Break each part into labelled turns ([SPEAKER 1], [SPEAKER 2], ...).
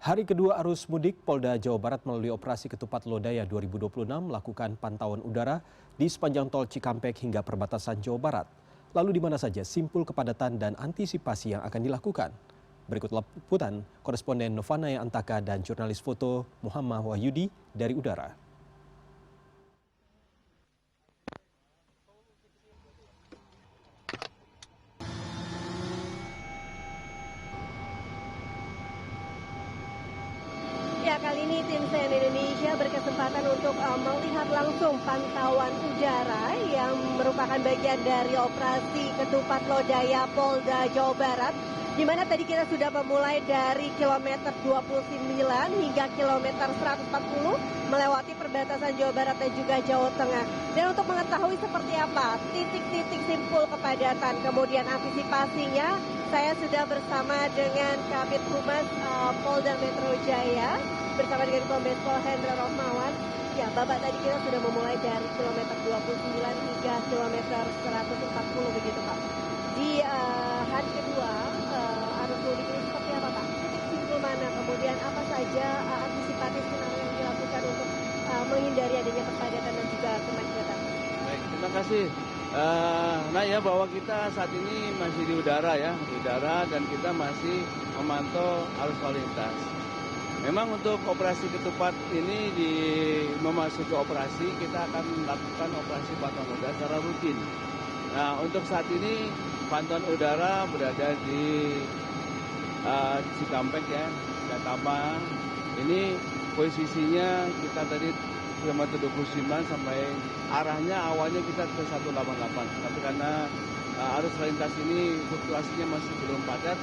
[SPEAKER 1] Hari kedua arus mudik, Polda Jawa Barat melalui operasi Ketupat Lodaya 2026 melakukan pantauan udara di sepanjang tol Cikampek hingga perbatasan Jawa Barat. Lalu di mana saja simpul kepadatan dan antisipasi yang akan dilakukan? Berikut liputan koresponden Novanaya Antaka dan jurnalis foto Muhammad Wahyudi dari udara.
[SPEAKER 2] Ya, kali ini tim CNN Indonesia berkesempatan untuk melihat langsung pantauan udara yang merupakan bagian dari operasi Ketupat Lodaya Polda Jawa Barat, di mana tadi kita sudah memulai dari kilometer 29 hingga kilometer 140 melewati perbatasan Jawa Barat dan juga Jawa Tengah. Dan untuk mengetahui seperti apa titik-titik simpul kepadatan kemudian antisipasinya, saya sudah bersama dengan Kabid Humas Polda Metro Jaya bersama dengan Kombes Pol Hendra Rohmawan. Ya, Bapak, tadi kita sudah memulai dari kilometer 29 hingga kilometer 140 begitu, Pak. Di hari kedua arus mudik ini seperti apa, Pak? Titik simpul mana? Kemudian apa saja antisipatif skenario yang dilakukan untuk menghindari adanya kepadatan dan juga kemacetan?
[SPEAKER 3] Baik, terima kasih. Ya, bahwa kita saat ini masih di udara ya, di udara, dan kita masih memantau arus lalu lintas. Memang untuk operasi Ketupat ini memasuki operasi, kita akan melakukan operasi pantauan udara secara rutin. Nah, untuk saat ini pantauan udara berada di Cikampek ya, Gatama. Ini posisinya kita tadi kilometer 29 sampai arahnya awalnya kita ke 188. Tapi karena arus lalu lintas ini fluktuasinya masih belum padat,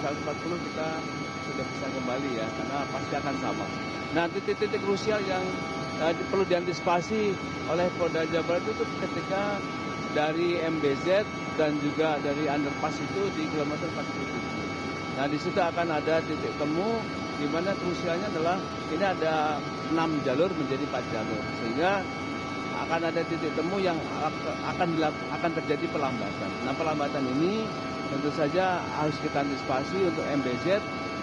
[SPEAKER 3] 140 kita sudah bisa kembali ya, karena pasti akan sama. Nah, titik-titik krusial yang perlu diantisipasi oleh Polda Jawa Barat itu ketika dari MBZ dan juga dari underpass itu di kilometer 47. Nah, di situ akan ada titik temu di mana krusialnya adalah ini ada 6 jalur menjadi 4 jalur, sehingga akan ada titik temu yang akan terjadi pelambatan. Nah, pelambatan ini tentu saja harus kita antisipasi. Untuk MBZ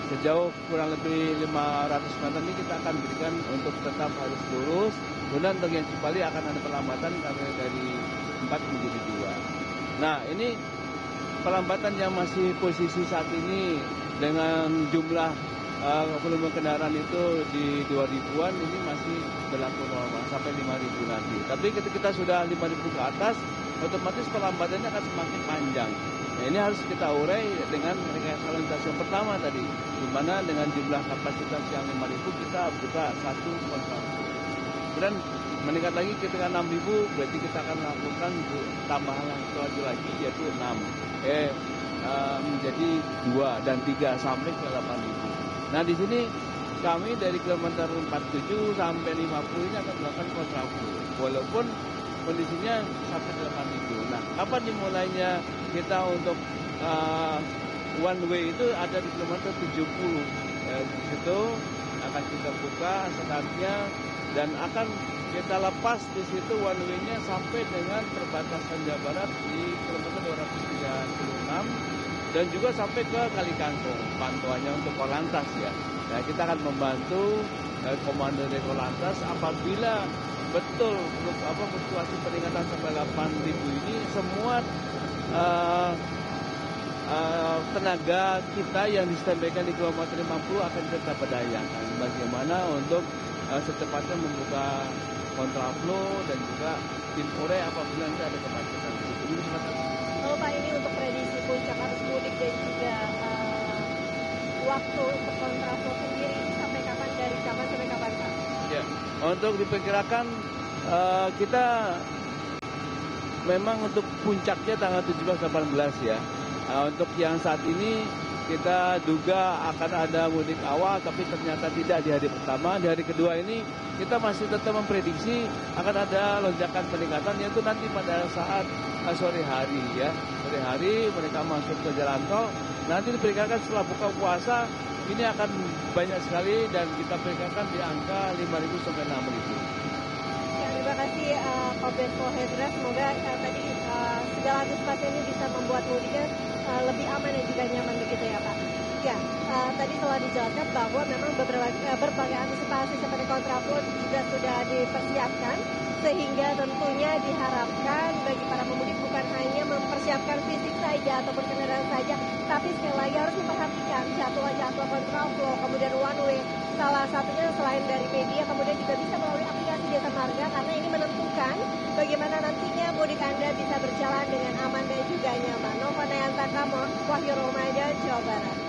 [SPEAKER 3] sejauh kurang lebih 500 meter ini kita akan berikan untuk tetap harus lurus. Kemudian untuk yang Cipali akan ada pelambatan karena dari 4 menjadi 2. Nah, ini pelambatan yang masih posisi saat ini dengan jumlah volume kendaraan itu di 2000-an ini masih berlaku normal sampai 5.000 nanti. Tapi ketika kita sudah 5.000 ke atas, otomatis pelambatannya akan semakin panjang. Nah, ini harus kita urai dengan rekayasa lalu lintas yang pertama tadi, di mana dengan jumlah kapasitas yang 5.000 kita buka satu kontraflow. Kemudian meningkat lagi ketika 6.000, berarti kita akan lakukan tambahan lagi yaitu 6. Menjadi 2 dan 3 sampai ke 8.000. Nah, di sini kami dari kilometer 47 sampai 50 ini akan melakukan kontraflow, walaupun kondisinya sampai 8.000. Nah, kapan dimulainya kita untuk one way itu ada di kilometer 70. Di situ akan kita buka startnya dan akan kita lepas di situ one way-nya sampai dengan perbatasan Jawa Barat di kilometer 236 dan juga sampai ke Kali Kangkung. Pantauannya untuk Korlantas ya. Nah, kita akan membantu komando dari Korlantas apabila betul fluktuasi peningkatan sampai 8.000 ini semua tenaga kita yang disampaikan di kilometer 50 akan kita berdayakan bagaimana untuk secepatnya membuka kontraflow dan juga tim urai apabila nanti ada kemacetan.
[SPEAKER 2] Kalau Pak, ini untuk prediksi puncak arus mudik dan juga waktu untuk kontraflow sendiri ini sampai kapan, dari kapan sampai kapan, Pak?
[SPEAKER 3] Ya, untuk diperkirakan kita memang untuk puncaknya tanggal 17-18 ya. Untuk yang saat ini kita duga akan ada mudik awal, tapi ternyata tidak di hari pertama. Di hari kedua ini kita masih tetap memprediksi akan ada lonjakan peningkatan, yaitu nanti pada saat sore hari ya. Sore hari mereka masuk ke jalan tol. Nanti diperkirakan setelah buka puasa ini akan banyak sekali dan kita perkirakan di angka 5.000 sampai 6.000.
[SPEAKER 2] Terima kasih Kombes Pol Hendra. Semoga tadi segala antisipasi ini bisa membuat mudiknya lebih aman dan juga nyaman begitu ya, Pak. Ya, tadi telah dijelaskan bahwa memang berbagai antisipasi seperti kontraflow juga sudah dipersiapkan, sehingga tentunya diharapkan bagi para pemudik bukan hanya mempersiapkan fisik saja ataupun kendaraan saja, tapi sekali lagi harus memperhatikan jadwal-jadwal kontraflow, kemudian one way. Salah satunya selain dari media, kemudian juga bisa melalui aplikasi Jasa Marga, karena ini menentukan bagaimana nantinya mudik Anda bisa berjalan dengan aman dan juga nyaman. Nova Nayantaka, Wahyu Ramadan, Jawa Barat.